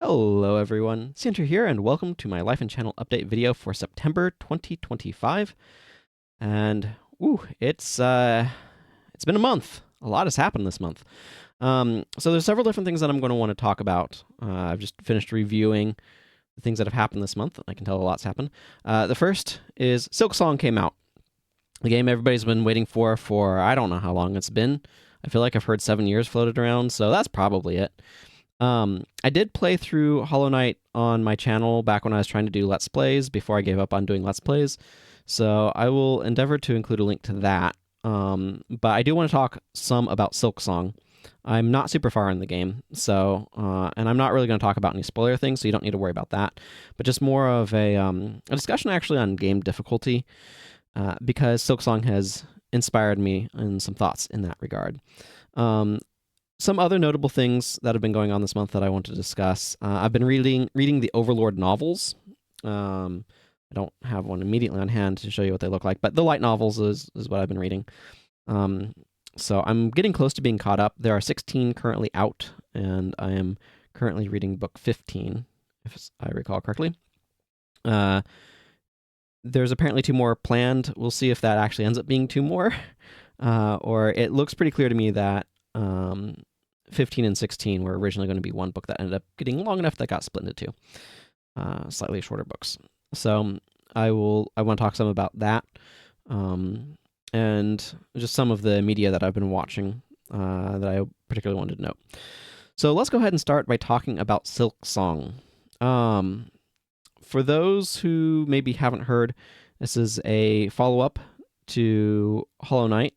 Hello everyone, Sandra here, and welcome to my Life and Channel update video for September 2025. And it's been a month. A lot has happened this month. So there's several different things that I'm going to want to talk about. I've just finished reviewing the things that have happened this month. I can tell a lot's happened. The first is Silksong came out. The game everybody's been waiting for I don't know how long it's been. I feel like I've heard 7 years floated around, so that's probably it. I did play through Hollow Knight on my channel back when I was trying to do Let's Plays before I gave up on doing Let's Plays, so I will endeavor to include a link to that. But I do want to talk some about Silksong. I'm not super far in the game, and I'm not really going to talk about any spoiler things, so you don't need to worry about that. But just more of a discussion actually on game difficulty, because Silksong has inspired me in some thoughts in that regard. Some other notable things that have been going on this month that I want to discuss. I've been reading the Overlord novels. I don't have one immediately on hand to show you what they look like, but the light novels is what I've been reading. So I'm getting close to being caught up. There are 16 currently out, and I am currently reading book 15, if I recall correctly. There's apparently 2 more planned. We'll see if that actually ends up being 2 more. Or it looks pretty clear to me that 15 and 16 were originally going to be one book that ended up getting long enough that got split into 2 slightly shorter books. So I want to talk some about that, and just some of the media that I've been watching that I particularly wanted to note. So let's go ahead and start by talking about Silksong. For those who maybe haven't heard, this is a follow-up to Hollow Knight.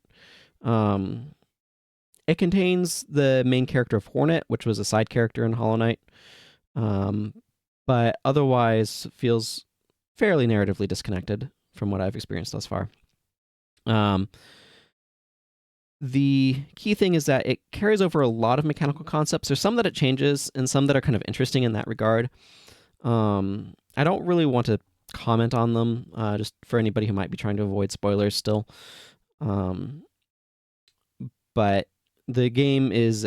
It contains the main character of Hornet, which was a side character in Hollow Knight, but otherwise feels fairly narratively disconnected from what I've experienced thus far. The key thing is that it carries over a lot of mechanical concepts. There's some that it changes, and some that are kind of interesting in that regard. I don't really want to comment on them, just for anybody who might be trying to avoid spoilers still. But the game is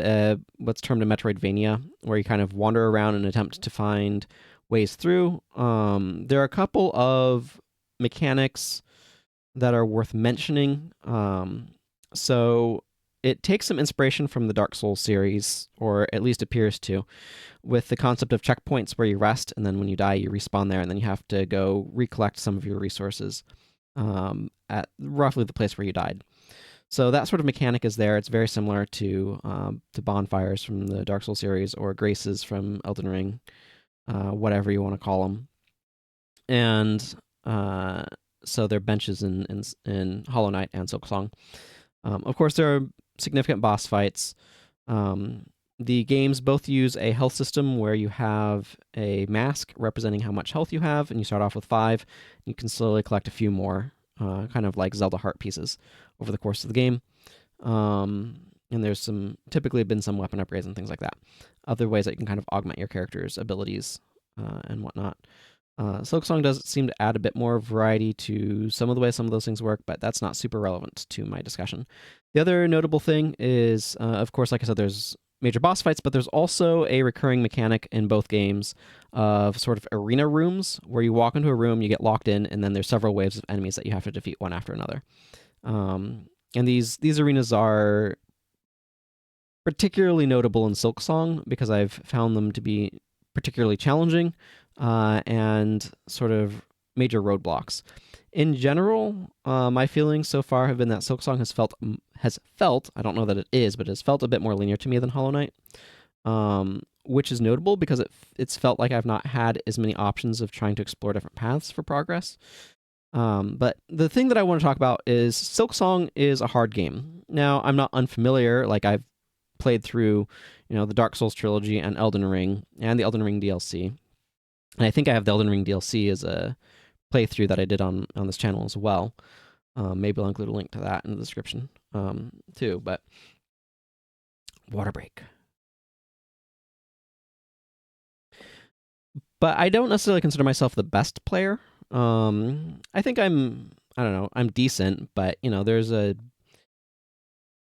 what's termed a Metroidvania, where you kind of wander around and attempt to find ways through. There are a couple of mechanics that are worth mentioning. So it takes some inspiration from the Dark Souls series, or at least appears to, with the concept of checkpoints where you rest, and then when you die, you respawn there, and then you have to go recollect some of your resources at roughly the place where you died. So that sort of mechanic is there. It's very similar to bonfires from the Dark Souls series, or graces from Elden Ring, whatever you want to call them. And so they're benches in Hollow Knight and Silksong. Of course, there are significant boss fights. The games both use a health system where you have a mask representing how much health you have, and you start off with 5. You can slowly collect a few more, kind of like Zelda heart pieces over the course of the game. And there's typically been some weapon upgrades and things like that. Other ways that you can kind of augment your character's abilities and whatnot. Silksong does seem to add a bit more variety to some of the ways some of those things work, but that's not super relevant to my discussion. The other notable thing is, of course, like I said, there's major boss fights, but there's also a recurring mechanic in both games of sort of arena rooms, where you walk into a room, you get locked in, and then there's several waves of enemies that you have to defeat one after another. And these arenas are particularly notable in Silksong because I've found them to be particularly challenging and sort of major roadblocks. In general, my feelings so far have been that Silksong has felt, I don't know that it is, but has felt a bit more linear to me than Hollow Knight, which is notable because it's felt like I've not had as many options of trying to explore different paths for progress. But the thing that I want to talk about is Silksong is a hard game. Now, I'm not unfamiliar, like I've played through, the Dark Souls trilogy and Elden Ring, and the Elden Ring DLC. And I think I have the Elden Ring DLC as a playthrough that I did on this channel as well. Maybe I'll include a link to that in the description too. But water break. But I don't necessarily consider myself the best player. I think I don't know, I'm decent, but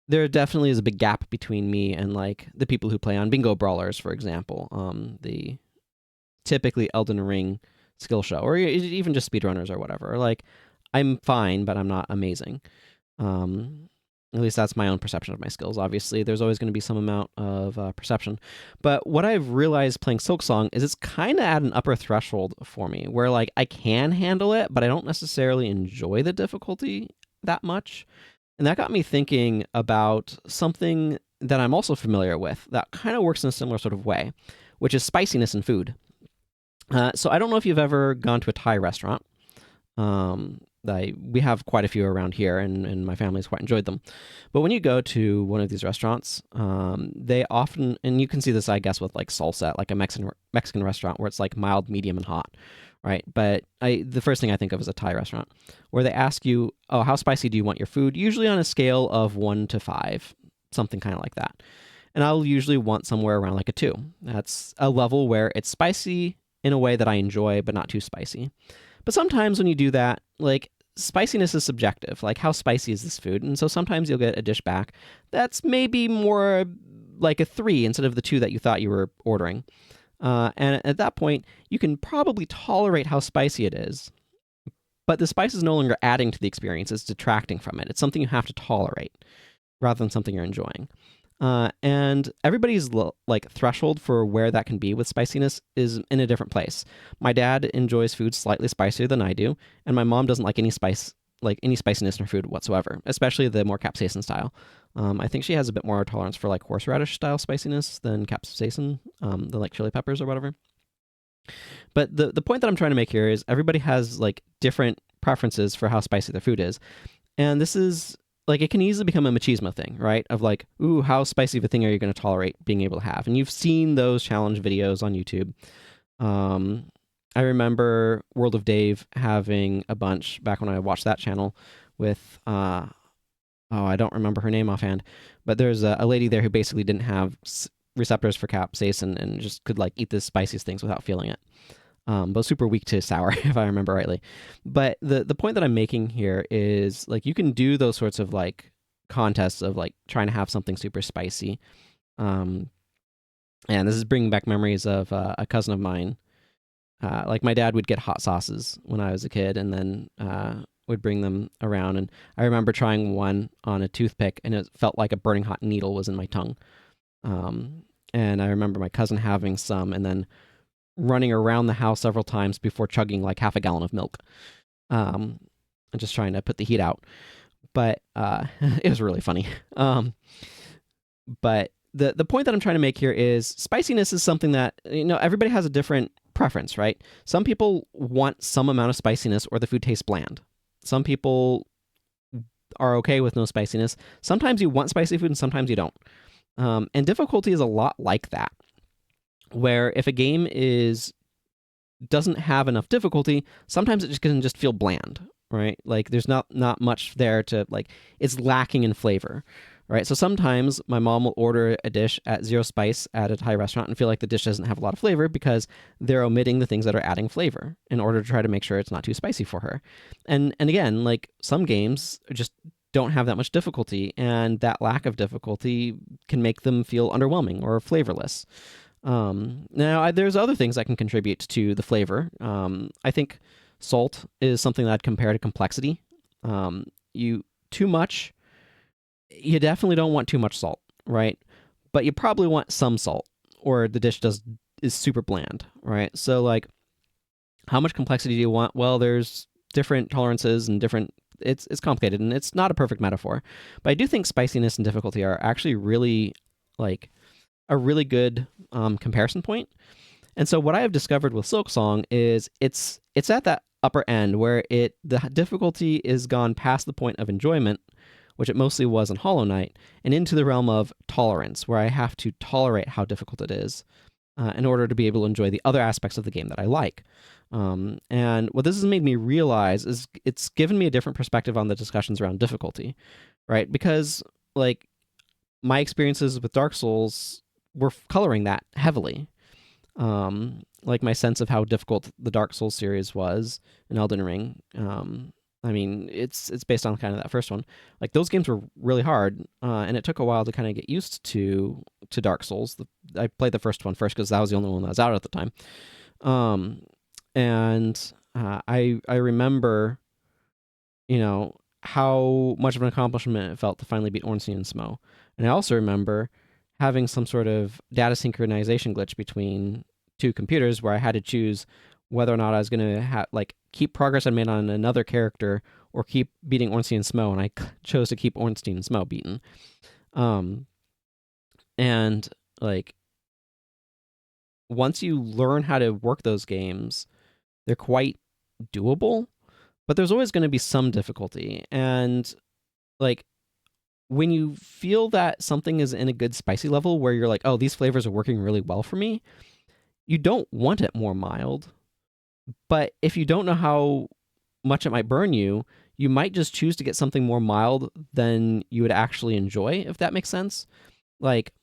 there definitely is a big gap between me and like the people who play on bingo brawlers, for example. The typically Elden Ring skill show, or even just speedrunners or whatever. Like, I'm fine, but I'm not amazing. Um, at least that's my own perception of my skills. Obviously, there's always going to be some amount of perception. But what I've realized playing Silksong is it's kind of at an upper threshold for me, where like I can handle it, but I don't necessarily enjoy the difficulty that much. And that got me thinking about something that I'm also familiar with that kind of works in a similar sort of way, which is spiciness in food. So I don't know if you've ever gone to a Thai restaurant. We have quite a few around here, and my family's quite enjoyed them. But when you go to one of these restaurants, they often, and you can see this, I guess, with like salsa at like a Mexican restaurant where it's like mild, medium, and hot, right? But the first thing I think of is a Thai restaurant where they ask you, oh, how spicy do you want your food? Usually on a scale of 1 to 5, something kind of like that. And I'll usually want somewhere around like a 2. That's a level where it's spicy in a way that I enjoy, but not too spicy. But sometimes when you do that, like, spiciness is subjective. Like, how spicy is this food? And so sometimes you'll get a dish back that's maybe more like a 3 instead of the 2 that you thought you were ordering. And at that point, you can probably tolerate how spicy it is. But the spice is no longer adding to the experience, it's detracting from it. It's something you have to tolerate rather than something you're enjoying. And everybody's like threshold for where that can be with spiciness is in a different place. My dad enjoys food slightly spicier than I do, and my mom doesn't like any spiciness in her food whatsoever, especially the more capsaicin style. I think she has a bit more tolerance for like horseradish style spiciness than capsaicin, the like chili peppers or whatever. But the point that I'm trying to make here is everybody has like different preferences for how spicy their food is, and this is like, it can easily become a machismo thing, right? Of like, ooh, how spicy of a thing are you going to tolerate being able to have? And you've seen those challenge videos on YouTube. I remember World of Dave having a bunch back when I watched that channel with, I don't remember her name offhand, but there's a lady there who basically didn't have receptors for capsaicin and just could like eat the spiciest things without feeling it. But super weak to sour, if I remember rightly. But the point that I'm making here is like you can do those sorts of like contests of like trying to have something super spicy. And this is bringing back memories of a cousin of mine. Like my dad would get hot sauces when I was a kid, and then would bring them around. And I remember trying one on a toothpick, and it felt like a burning hot needle was in my tongue. And I remember my cousin having some, and then running around the house several times before chugging like half a gallon of milk, and just trying to put the heat out. But it was really funny. But the point that I'm trying to make here is spiciness is something that, everybody has a different preference, right? Some people want some amount of spiciness or the food tastes bland. Some people are okay with no spiciness. Sometimes you want spicy food and sometimes you don't. And difficulty is a lot like that, where if a game doesn't have enough difficulty, sometimes it just can just feel bland, right? Like there's not much there to like, it's lacking in flavor, right? So sometimes my mom will order a dish at 0 spice at a Thai restaurant and feel like the dish doesn't have a lot of flavor because they're omitting the things that are adding flavor in order to try to make sure it's not too spicy for her. And again, like some games just don't have that much difficulty, and that lack of difficulty can make them feel underwhelming or flavorless. Now, there's other things that can contribute to the flavor. I think salt is something that I'd compare to complexity. Too much, you definitely don't want too much salt, right? But you probably want some salt, or the dish is super bland, right? So, like, how much complexity do you want? Well, there's different tolerances and different. It's complicated, and it's not a perfect metaphor. But I do think spiciness and difficulty are actually really like a really good comparison point. And so what I have discovered with Silksong is it's at that upper end where the difficulty is gone past the point of enjoyment, which it mostly was in Hollow Knight, and into the realm of tolerance, where I have to tolerate how difficult it is in order to be able to enjoy the other aspects of the game that I like. And what this has made me realize is it's given me a different perspective on the discussions around difficulty, right? Because like my experiences with Dark Souls were coloring that heavily. Like my sense of how difficult the Dark Souls series was in Elden Ring. I mean, it's based on kind of that first one. Like those games were really hard, and it took a while to kind of get used to Dark Souls. I played the first one first because that was the only one that was out at the time. Um, and I remember, how much of an accomplishment it felt to finally beat Ornstein and Smo. And I also remember having some sort of data synchronization glitch between two computers where I had to choose whether or not I was going to keep progress I made on another character or keep beating Ornstein and Smo, and I chose to keep Ornstein and Smo beaten. Um, and like once you learn how to work those games, they're quite doable, but there's always going to be some difficulty. And like when you feel that something is in a good spicy level where you're like, oh, these flavors are working really well for me, you don't want it more mild. But if you don't know how much it might burn you, you might just choose to get something more mild than you would actually enjoy, if that makes sense. Like,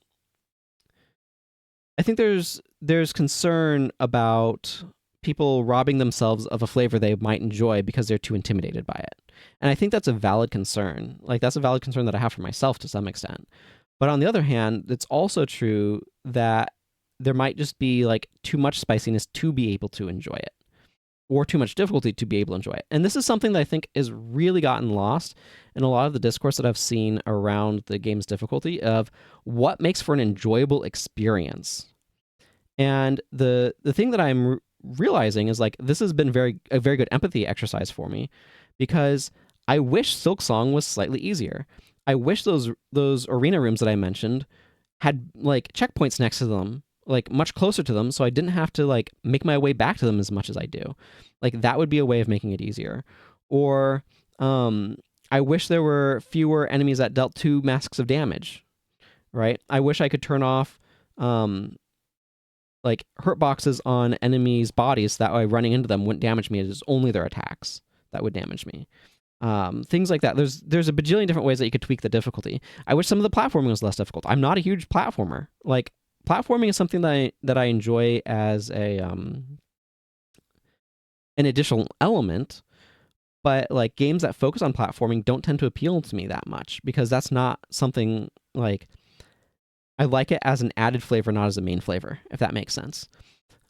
I think there's concern about people robbing themselves of a flavor they might enjoy because they're too intimidated by it. And I think that's a valid concern. Like that's a valid concern that I have for myself to some extent. But on the other hand, it's also true that there might just be like too much spiciness to be able to enjoy it or too much difficulty to be able to enjoy it. And this is something that I think has really gotten lost in a lot of the discourse that I've seen around the game's difficulty of what makes for an enjoyable experience. And the thing that I'm realizing is like this has been a very good empathy exercise for me because I wish Silksong was slightly easier. I wish those arena rooms that I mentioned had like checkpoints next to them, like much closer to them, so I didn't have to like make my way back to them as much as I do. Like that would be a way of making it easier. Or I wish there were fewer enemies that dealt 2 masks of damage. Right? I wish I could turn off like hurt boxes on enemies' bodies so that way running into them wouldn't damage me. It is only their attacks that would damage me. Things like that. There's a bajillion different ways that you could tweak the difficulty. I wish some of the platforming was less difficult. I'm not a huge platformer. Like platforming is something that I enjoy as a an additional element, but like games that focus on platforming don't tend to appeal to me that much because that's not something like I like it as an added flavor, not as a main flavor, if that makes sense.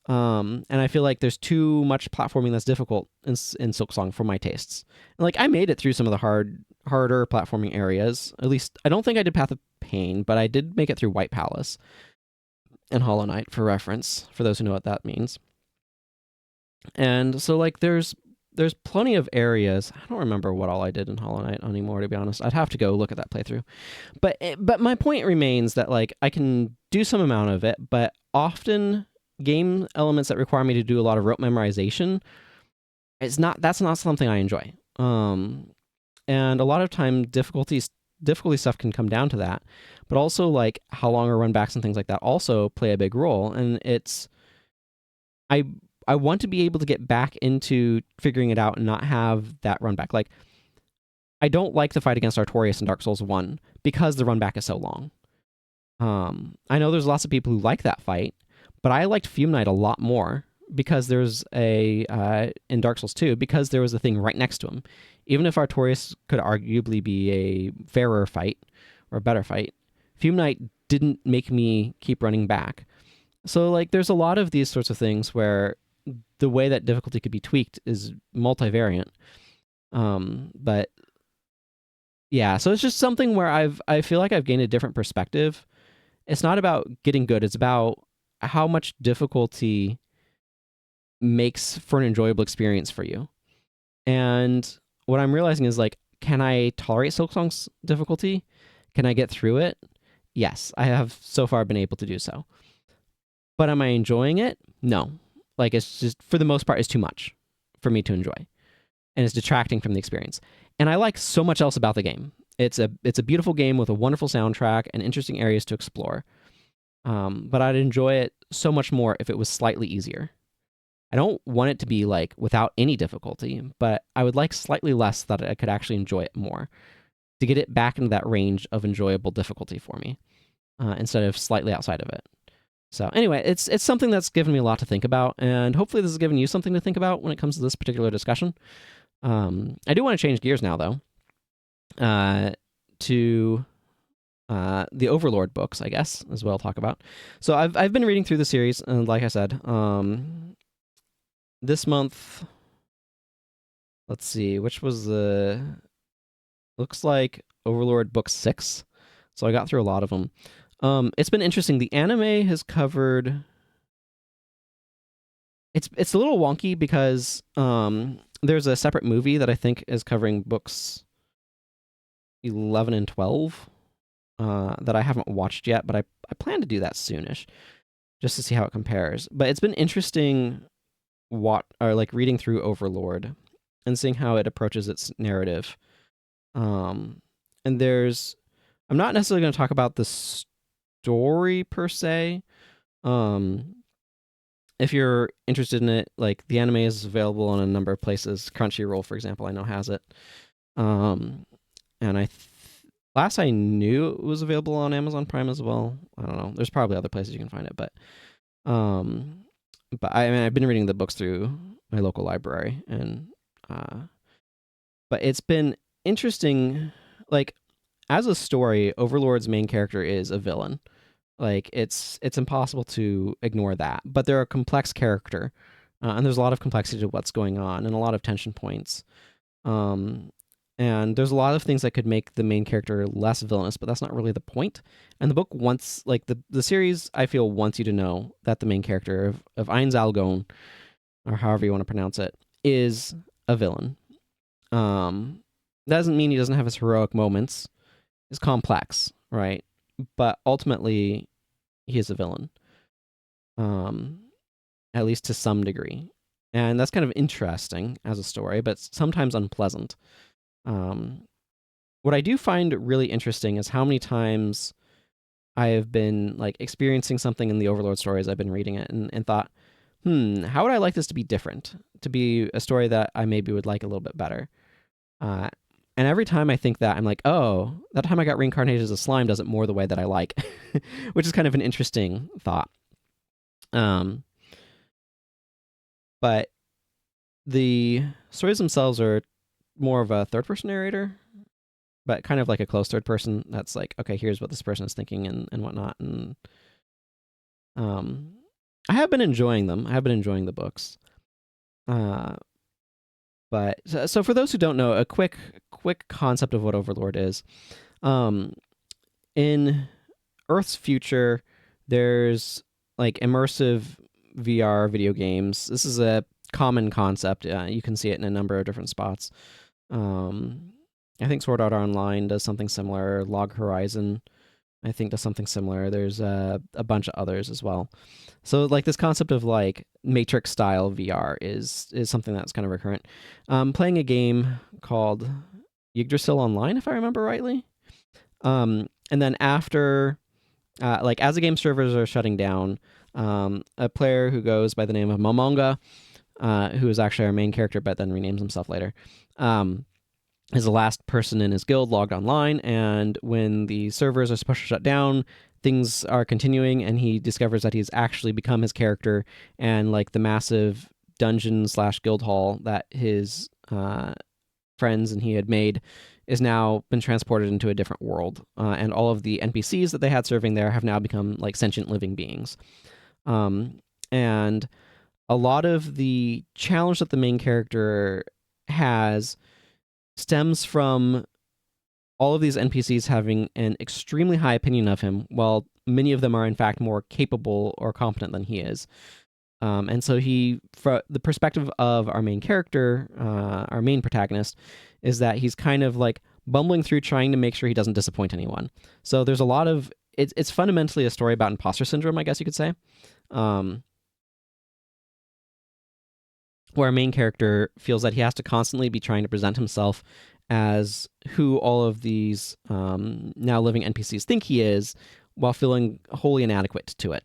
And I feel like there's too much platforming that's difficult in Silksong for my tastes. And like I made it through some of the harder platforming areas. At least I don't think I did Path of Pain, but I did make it through White Palace and Hollow Knight for reference, for those who know what that means. And so like there's plenty of areas. I don't remember what all I did in Hollow Knight anymore, to be honest. I'd have to go look at that playthrough. But my point remains that like I can do some amount of it, but often game elements that require me to do a lot of rote memorization, that's not something I enjoy. And a lot of time difficulty stuff can come down to that, but also like how long are run backs and things like that also play a big role. And I want to be able to get back into figuring it out and not have that run back. Like, I don't like the fight against Artorias in Dark Souls 1 because the run back is so long. I know there's lots of people who like that fight, but I liked Fume Knight a lot more because there's in Dark Souls 2, because there was a thing right next to him. Even if Artorias could arguably be a fairer fight or a better fight, Fume Knight didn't make me keep running back. So, like, there's a lot of these sorts of things where the way that difficulty could be tweaked is multivariant. But yeah, so it's just something where I feel like I've gained a different perspective. It's not about getting good, it's about how much difficulty makes for an enjoyable experience for you. And what I'm realizing is like, can I tolerate Silksong's difficulty? Can I get through it? Yes, I have so far been able to do so. But am I enjoying it? No. Like it's just, for the most part, it's too much for me to enjoy. And it's detracting from the experience. And I like so much else about the game. It's a beautiful game with a wonderful soundtrack and interesting areas to explore. But I'd enjoy it so much more if it was slightly easier. I don't want it to be like without any difficulty, but I would like slightly less so that I could actually enjoy it more to get it back into that range of enjoyable difficulty for me instead of slightly outside of it. So anyway, it's something that's given me a lot to think about, and hopefully this has given you something to think about when it comes to this particular discussion. I do want to change gears now, though, to the Overlord books, I guess, as well. Talk about. So I've been reading through the series, and like I said, this month, let's see, which was the looks like Overlord book 6. So I got through a lot of them. It's been interesting. The anime has covered. It's a little wonky because there's a separate movie that I think is covering books 11 and 12 that I haven't watched yet, but I plan to do that soonish just to see how it compares. But it's been interesting like reading through Overlord and seeing how it approaches its narrative. And I'm not necessarily going to talk about the story per se. If you're interested in it, like the anime is available on a number of places. Crunchyroll, for example, I know has it. Um, and last I knew it was available on Amazon Prime as well. I don't know. There's probably other places you can find it, um, but I mean I've been reading the books through my local library, and but it's been interesting. Like as a story, Overlord's main character is a villain. Like it's impossible to ignore that. But they're a complex character, and there's a lot of complexity to what's going on, and a lot of tension points. Um, and there's a lot of things that could make the main character less villainous, but that's not really the point. And the book wants, like the series, I feel wants you to know that the main character of Ainz Algon, or however you want to pronounce it, is a villain. That doesn't mean he doesn't have his heroic moments. It's complex, right? But ultimately, he is a villain, um, at least to some degree. And that's kind of interesting as a story, but sometimes unpleasant. Um, what I do find really interesting is how many times I have been like experiencing something in the Overlord stories I've been reading it and thought, how would I like this to be different? To be a story that I maybe would like a little bit better. Uh, and every time I think that, I'm like, oh, that time I got reincarnated as a slime does it more the way that I like, which is kind of an interesting thought. But the stories themselves are more of a third person narrator, but kind of like a close third person that's like, okay, here's what this person is thinking and whatnot. And um, I have been enjoying them. I have been enjoying the books. But so for those who don't know, a quick concept of what Overlord is. In Earth's future, there's like immersive VR video games. This is a common concept. You can see it in a number of different spots. I think Sword Art Online does something similar. Log Horizon, I think, does something similar. There's a bunch of others as well. So like this concept of like Matrix style VR is something that's kind of recurrent. Playing a game called Yggdrasil Online, if I remember rightly. And then after, like as the game servers are shutting down, a player who goes by the name of Momonga, who is actually our main character, but then renames himself later, is the last person in his guild logged online. And when the servers are supposed to shut down, things are continuing, and he discovers that he's actually become his character, and like the massive dungeon / guild hall that his friends and he had made is now been transported into a different world, and all of the NPCs that they had serving there have now become like sentient living beings. And a lot of the challenge that the main character has stems from all of these NPCs having an extremely high opinion of him, while many of them are in fact more capable or competent than he is. And so from the perspective of our main character, our main protagonist, is that he's kind of like bumbling through trying to make sure he doesn't disappoint anyone. So there's a lot of it's fundamentally a story about imposter syndrome, I guess you could say, where our main character feels that he has to constantly be trying to present himself as who all of these now living NPCs think he is, while feeling wholly inadequate to it,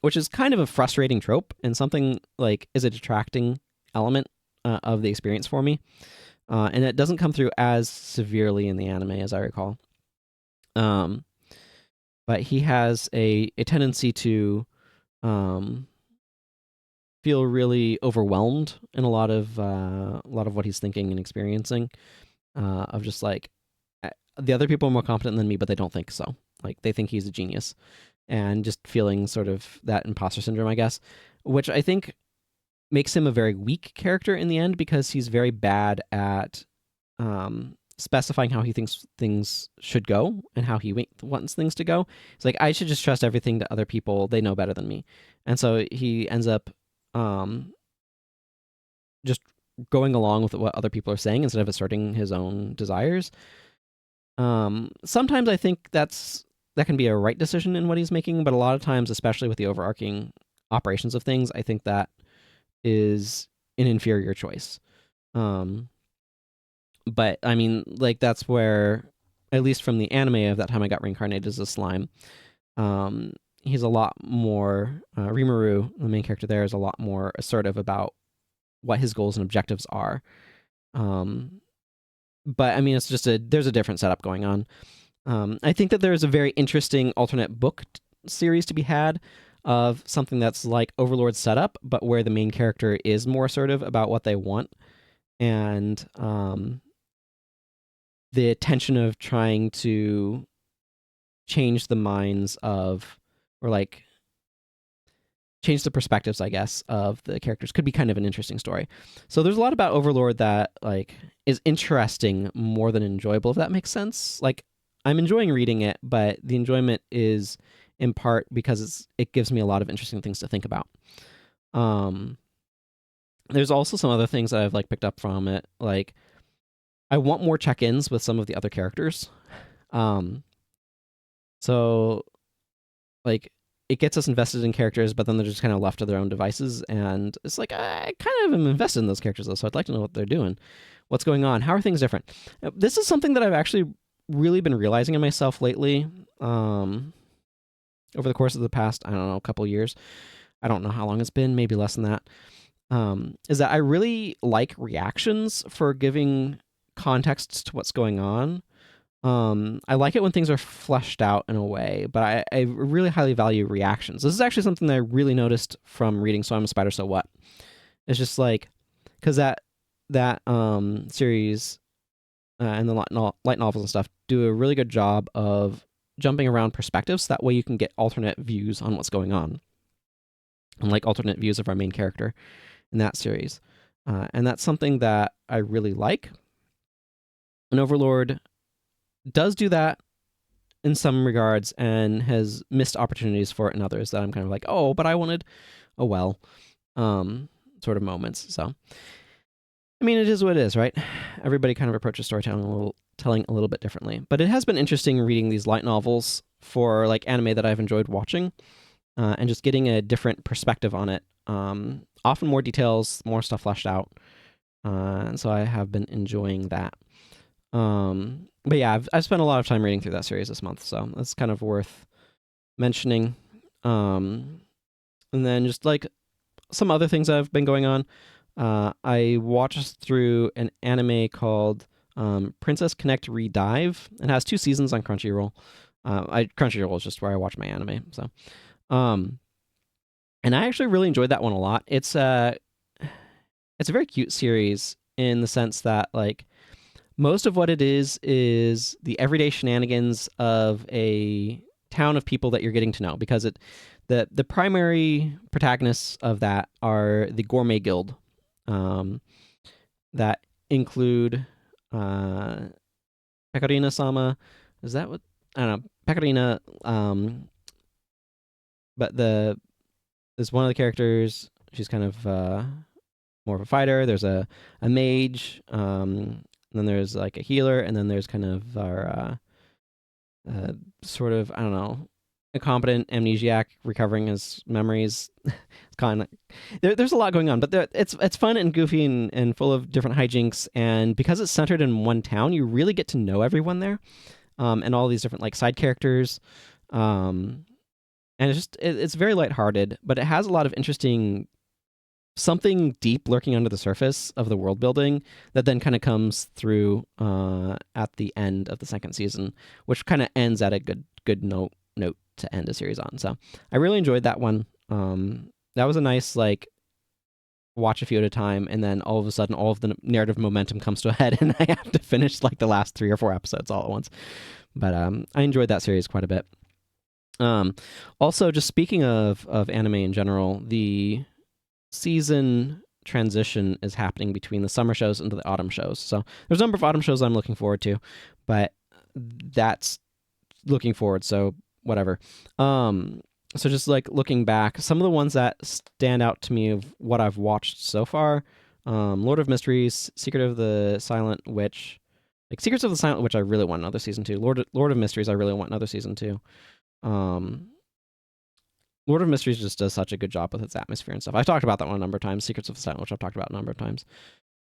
which is kind of a frustrating trope and something like is a detracting element of the experience for me. And it doesn't come through as severely in the anime as I recall. But he has a tendency to feel really overwhelmed in a lot of what he's thinking and experiencing. Of just like the other people are more competent than me, but they don't think so. Like they think he's a genius, and just feeling sort of that imposter syndrome, I guess, which I think makes him a very weak character in the end because he's very bad at specifying how he thinks things should go and how he wants things to go. It's like, I should just trust everything to other people. They know better than me. And so he ends up just going along with what other people are saying instead of asserting his own desires. Sometimes I think that can be a right decision in what he's making, but a lot of times, especially with the overarching operations of things, I think that is an inferior choice. But I mean, like, that's where, at least from the anime of that time I got reincarnated as a slime, he's a lot more, Rimuru, the main character there, is a lot more assertive about what his goals and objectives are. But I mean, it's just there's a different setup going on. I think that there's a very interesting alternate book series to be had of something that's like Overlord's setup, but where the main character is more assertive about what they want. And the tension of trying to change the minds of, or like change the perspectives, I guess, of the characters could be kind of an interesting story. So there's a lot about Overlord that like is interesting more than enjoyable, if that makes sense. Like, I'm enjoying reading it, but the enjoyment is in part because it gives me a lot of interesting things to think about. There's also some other things that I've like picked up from it. Like, I want more check-ins with some of the other characters. So like, it gets us invested in characters, but then they're just kind of left to their own devices. And it's like, I kind of am invested in those characters, though, so I'd like to know what they're doing. What's going on? How are things different? This is something that I've actually really been realizing in myself lately, over the course of the past, I don't know, couple years. I don't know how long it's been, maybe less than that. Is that I really like reactions for giving context to what's going on. I like it when things are fleshed out in a way, but I really highly value reactions. This is actually something that I really noticed from reading So I'm a Spider, So What? It's just like, because that series and the light novels and stuff do a really good job of jumping around perspectives. That way you can get alternate views on what's going on, and like alternate views of our main character in that series. And that's something that I really like. And Overlord does do that in some regards and has missed opportunities for it in others that I'm kind of like, oh, but I wanted sort of moments. So, I mean, it is what it is, right? Everybody kind of approaches storytelling a little bit differently. But it has been interesting reading these light novels for like anime that I've enjoyed watching, and just getting a different perspective on it. Often more details, more stuff fleshed out. And so I have been enjoying that. But yeah, I've spent a lot of time reading through that series this month, so that's kind of worth mentioning. And then just like some other things that have been going on. I watched through an anime called Princess Connect Redive. It has 2 seasons on Crunchyroll. Crunchyroll is just where I watch my anime. So, and I actually really enjoyed that one a lot. It's a very cute series in the sense that like most of what it is the everyday shenanigans of a town of people that you're getting to know, because the primary protagonists of that are the Gourmet Guild, that include Pecorina-sama. Is that what? I don't know. Pecorina, but there's one of the characters. She's kind of more of a fighter. There's a mage. And then there's like a healer, and then there's kind of our sort of, I don't know, incompetent amnesiac recovering his memories. It's kind of there's a lot going on, but it's fun and goofy and full of different hijinks. And because it's centered in one town, you really get to know everyone there, and all these different like side characters. And it's very lighthearted, but it has a lot of interesting, something deep lurking under the surface of the world building that then kind of comes through at the end of the second season, which kind of ends at a good note to end a series on. So I really enjoyed that one. That was a nice like watch a few at a time, and then all of a sudden all of the narrative momentum comes to a head, and I have to finish like the last 3 or 4 episodes all at once. But I enjoyed that series quite a bit. Also, just speaking of anime in general, the season transition is happening between the summer shows into the autumn shows. So there's a number of autumn shows I'm looking forward to, but that's looking forward. So whatever. So just like looking back, some of the ones that stand out to me of what I've watched so far: Lord of Mysteries, Secret of the Silent Witch. Like Secrets of the Silent Witch, I really want another season two. Lord of Mysteries, I really want another season two. Um, Lord of Mysteries just does such a good job with its atmosphere and stuff. I've talked about that one a number of times. Secrets of the Silent Witch, I've talked about a number of times.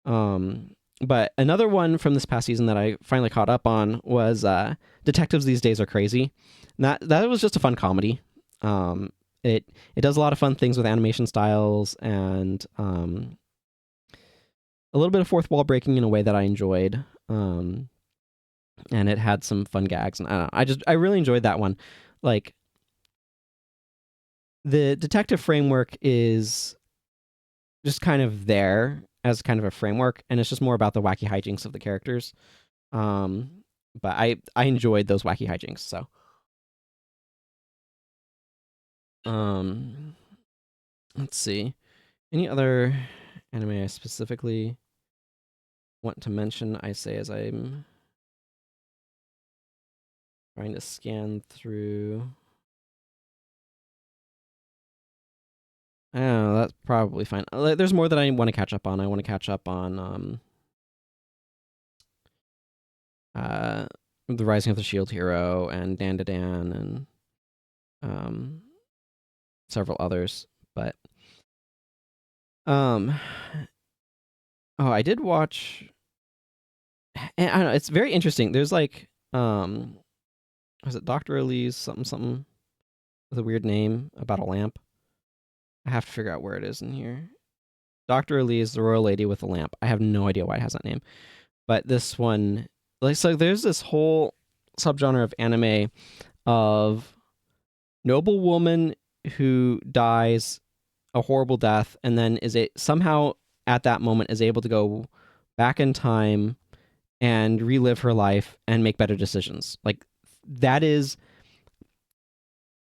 But another one from this past season that I finally caught up on was Detectives These Days Are Crazy. And that was just a fun comedy. It does a lot of fun things with animation styles and a little bit of fourth wall breaking in a way that I enjoyed. And it had some fun gags, and I don't know, I really enjoyed that one. Like, the detective framework is just kind of there as kind of a framework, and it's just more about the wacky hijinks of the characters. But I enjoyed those wacky hijinks. So, let's see, any other anime I specifically want to mention. I say as I'm trying to scan through. I don't know, that's probably fine. There's more that I want to catch up on. I want to catch up on The Rising of the Shield Hero and Dan to Dan and several others. But oh, I did watch, and I don't know, it's very interesting. There's like was it Dr. Elise something with a weird name about a lamp? I have to figure out where it is in here. Dr. Elise, the royal lady with a lamp. I have no idea why it has that name. But this one, like, so there's this whole subgenre of anime of noble woman who dies a horrible death and then somehow at that moment is able to go back in time and relive her life and make better decisions. Like, that is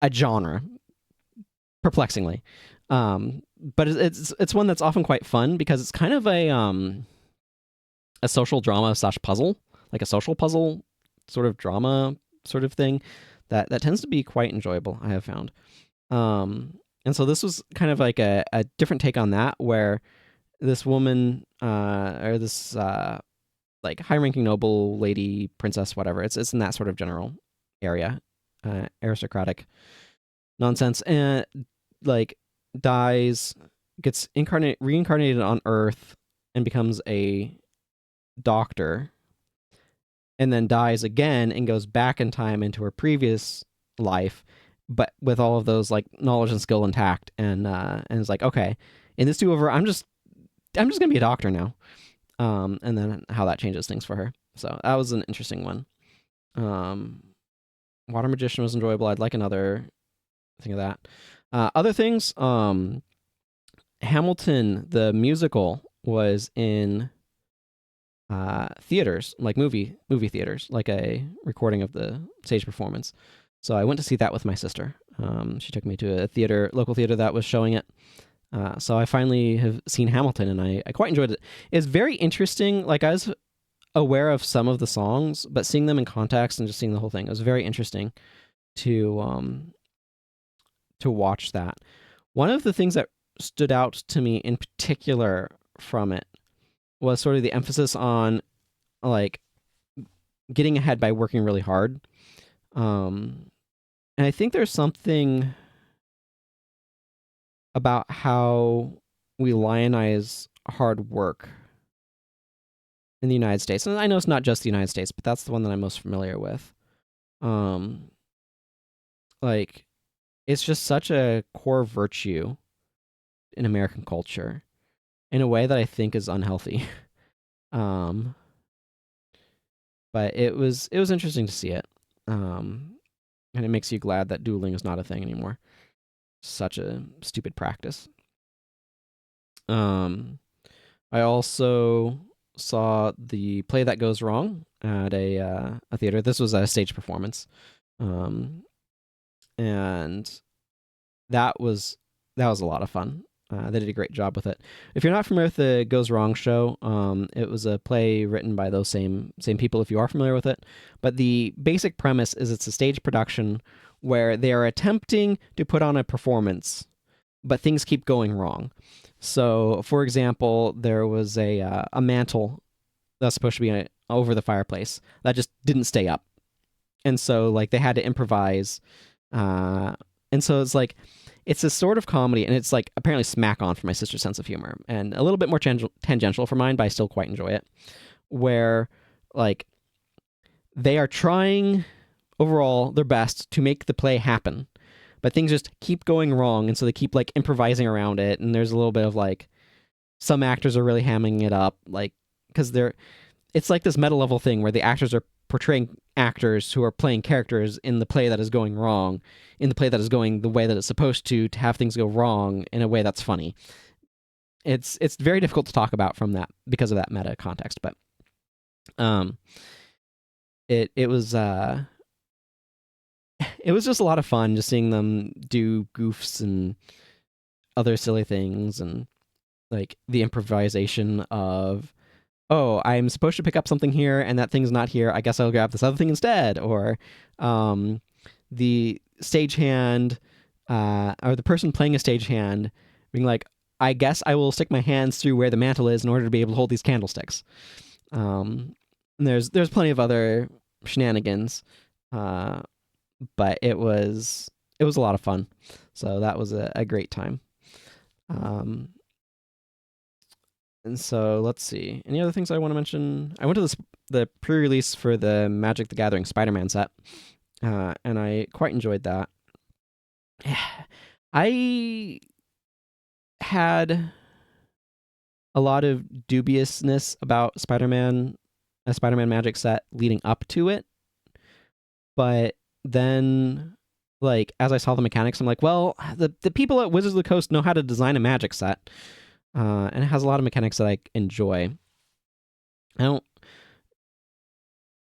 a genre, perplexingly. But it's one that's often quite fun because it's kind of a social drama / puzzle, like a social puzzle sort of drama sort of thing that tends to be quite enjoyable, I have found. And so this was kind of like a different take on that, where this woman or this like high-ranking noble lady, princess, whatever, it's in that sort of general area, aristocratic nonsense, and like dies, gets reincarnated on Earth, and becomes a doctor, and then dies again and goes back in time into her previous life, but with all of those like knowledge and skill intact, and it's like, okay, in this do-over, I'm just gonna be a doctor now. And then how that changes things for her. So that was an interesting one. Water Magician was enjoyable. I'd like another thing of that. Other things, Hamilton the musical was in theaters, like movie theaters, like a recording of the stage performance. So I went to see that with my sister. She took me to a local theater that was showing it. So I finally have seen Hamilton, and I quite enjoyed it. It's very interesting. Like, I was aware of some of the songs, but seeing them in context and just seeing the whole thing, it was very interesting to watch that. One of the things that stood out to me in particular from it was sort of the emphasis on like getting ahead by working really hard. And I think there's something about how we lionize hard work in the United States. And I know it's not just the United States, but that's the one that I'm most familiar with. Like, it's just such a core virtue in American culture in a way that I think is unhealthy. But it was interesting to see it. And it makes you glad that dueling is not a thing anymore. Such a stupid practice. I also saw the Play That Goes Wrong at a theater. This was a stage performance, and that was a lot of fun. They did a great job with it. If you're not familiar with the Goes Wrong show, it was a play written by those same people. If you are familiar with it, but the basic premise is it's a stage production where they are attempting to put on a performance, but things keep going wrong. So, for example, there was a mantle that's supposed to be over the fireplace that just didn't stay up, and so like they had to improvise. And so it's like it's a sort of comedy, and it's like apparently smack on for my sister's sense of humor, and a little bit more tangential for mine, but I still quite enjoy it. Where like they are trying overall their best to make the play happen, but things just keep going wrong, and so they keep like improvising around it, and there's a little bit of like some actors are really hamming it up, like because they're it's like this meta level thing where the actors are portraying actors who are playing characters in the play that is going wrong, in the play that is going the way that it's supposed to have things go wrong in a way that's funny. It's very difficult to talk about from that because of that meta context, but um, it was it was just a lot of fun just seeing them do goofs and other silly things, and like the improvisation of, oh, I'm supposed to pick up something here and that thing's not here. I guess I'll grab this other thing instead. Or the stagehand or the person playing a stagehand being like, I guess I will stick my hands through where the mantle is in order to be able to hold these candlesticks. And there's plenty of other shenanigans, but it was a lot of fun. So that was a great time. And so let's see. Any other things I want to mention? I went to the pre-release for the Magic the Gathering Spider-Man set, and I quite enjoyed that. I had a lot of dubiousness about a Spider-Man Magic set leading up to it, but then, like, as I saw the mechanics, I'm like, well, the people at Wizards of the Coast know how to design a Magic set. And it has a lot of mechanics that I enjoy. I don't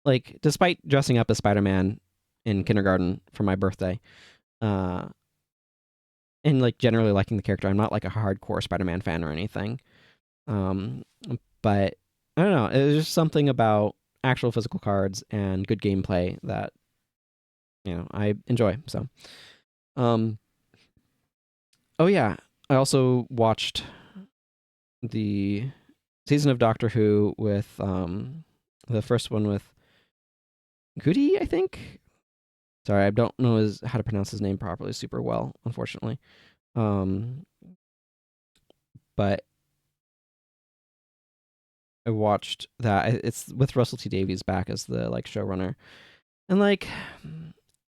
like, despite dressing up as Spider-Man in kindergarten for my birthday, and like generally liking the character. I'm not like a hardcore Spider-Man fan or anything. But I don't know. It was just something about actual physical cards and good gameplay that I enjoy. So, oh yeah, I also watched the season of Doctor Who with the first one with Goody, I think. Sorry, I don't know how to pronounce his name properly super well, unfortunately. But I watched that. It's with Russell T Davies back as the like showrunner, and like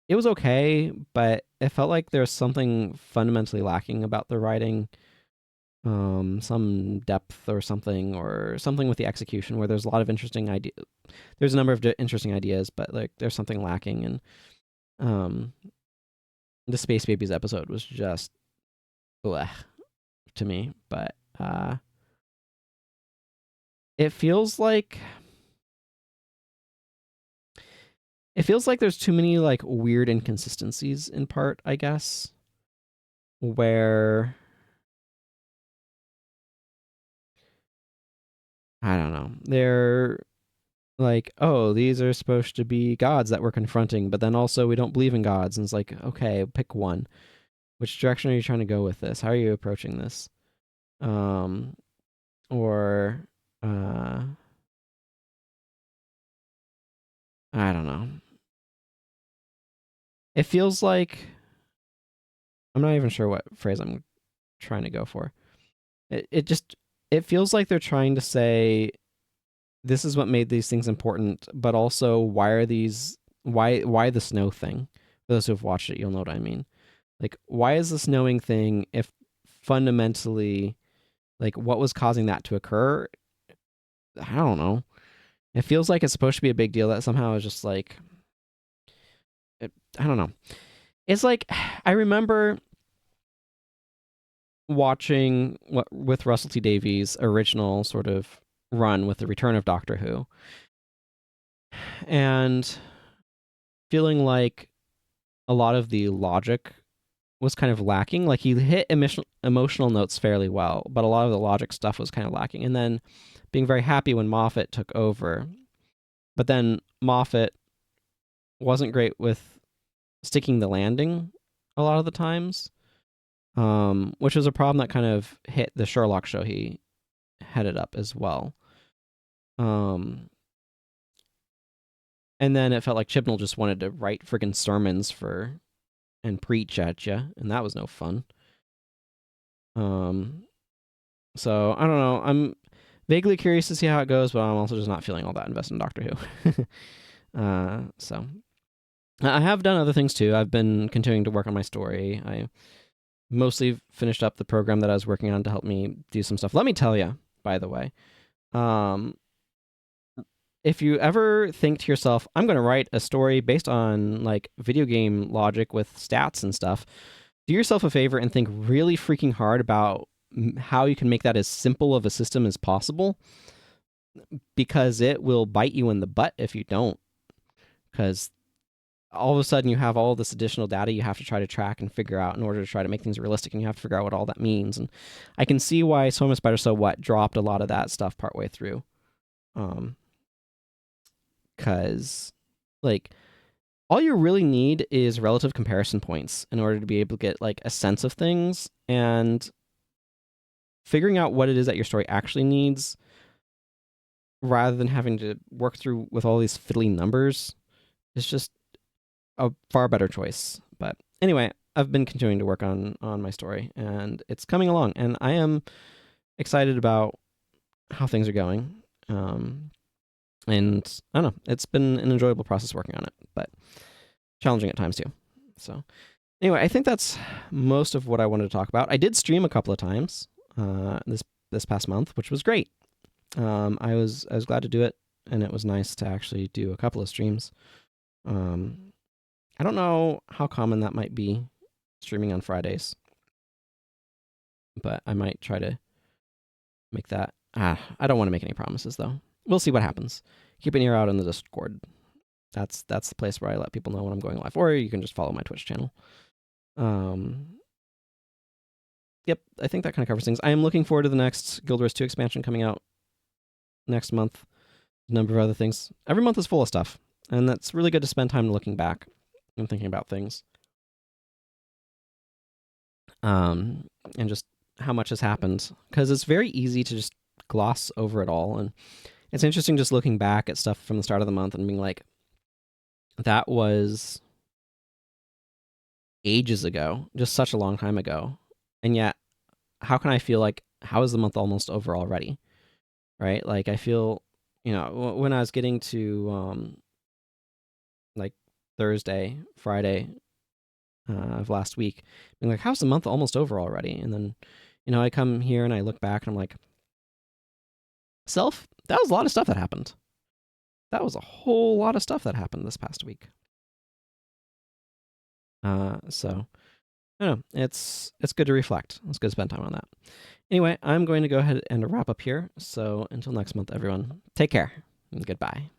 it was okay, but it felt like there's something fundamentally lacking about the writing. Some depth or something with the execution where there's a lot of interesting ideas. There's a number of interesting ideas, but like there's something lacking. And the Space Babies episode was just bleh to me. But it feels like there's too many like weird inconsistencies in part, I guess, where I don't know. They're like, oh, these are supposed to be gods that we're confronting, but then also we don't believe in gods. And it's like, okay, pick one. Which direction are you trying to go with this? How are you approaching this? Or I don't know. It feels like I'm not even sure what phrase I'm trying to go for. It feels like they're trying to say this is what made these things important, but also why the snow thing? For those who have watched it, you'll know what I mean. Like, why is the snowing thing if fundamentally, like, what was causing that to occur? I don't know. It feels like it's supposed to be a big deal that somehow is just like, I don't know. It's like, I remember watching with Russell T Davies' original sort of run with the return of Doctor Who, and feeling like a lot of the logic was kind of lacking. Like he hit emotional notes fairly well, but a lot of the logic stuff was kind of lacking. And then being very happy when Moffat took over, but then Moffat wasn't great with sticking the landing a lot of the times, which was a problem that kind of hit the Sherlock show he headed up as well. And then it felt like Chibnall just wanted to write friggin' sermons for and preach at you, and that was no fun. So I don't know. I'm vaguely curious to see how it goes, but I'm also just not feeling all that invested in Doctor Who. So I have done other things too. I've been continuing to work on my story. I mostly finished up the program that I was working on to help me do some stuff. Let me tell you, by the way, if you ever think to yourself, I'm going to write a story based on like video game logic with stats and stuff, do yourself a favor and think really freaking hard about how you can make that as simple of a system as possible, because it will bite you in the butt if you don't. Because all of a sudden you have all this additional data you have to try to track and figure out in order to try to make things realistic, and you have to figure out what all that means. And I can see why So Much Better So What dropped a lot of that stuff partway through. Because like all you really need is relative comparison points in order to be able to get like a sense of things, and figuring out what it is that your story actually needs rather than having to work through with all these fiddly numbers is just a far better choice. But anyway, I've been continuing to work on my story, and it's coming along, and I am excited about how things are going. And I don't know, it's been an enjoyable process working on it, but challenging at times too. So anyway, I think that's most of what I wanted to talk about. I did stream a couple of times this past month, which was great. I was glad to do it, and it was nice to actually do a couple of streams. I don't know how common that might be, streaming on Fridays, but I might try to make that. I don't want to make any promises though. We'll see what happens. Keep an ear out in the Discord. That's the place where I let people know when I'm going live, or you can just follow my Twitch channel. Yep, I think that kind of covers things. I am looking forward to the next Guild Wars 2 expansion coming out next month. A number of other things. Every month is full of stuff, and that's really good to spend time looking back and thinking about things. And just how much has happened, because it's very easy to just gloss over it all. And it's interesting just looking back at stuff from the start of the month and being like, that was ages ago, just such a long time ago. And yet, how can I feel like, how is the month almost over already? Right? Like, I feel, when I was getting to like Thursday, Friday of last week, being like, how's the month almost over already? And then, I come here and I look back and I'm like, that was a lot of stuff that happened. That was a whole lot of stuff that happened this past week. So I don't know. It's good to reflect. It's good to spend time on that. Anyway, I'm going to go ahead and wrap up here. So until next month, everyone, take care and goodbye.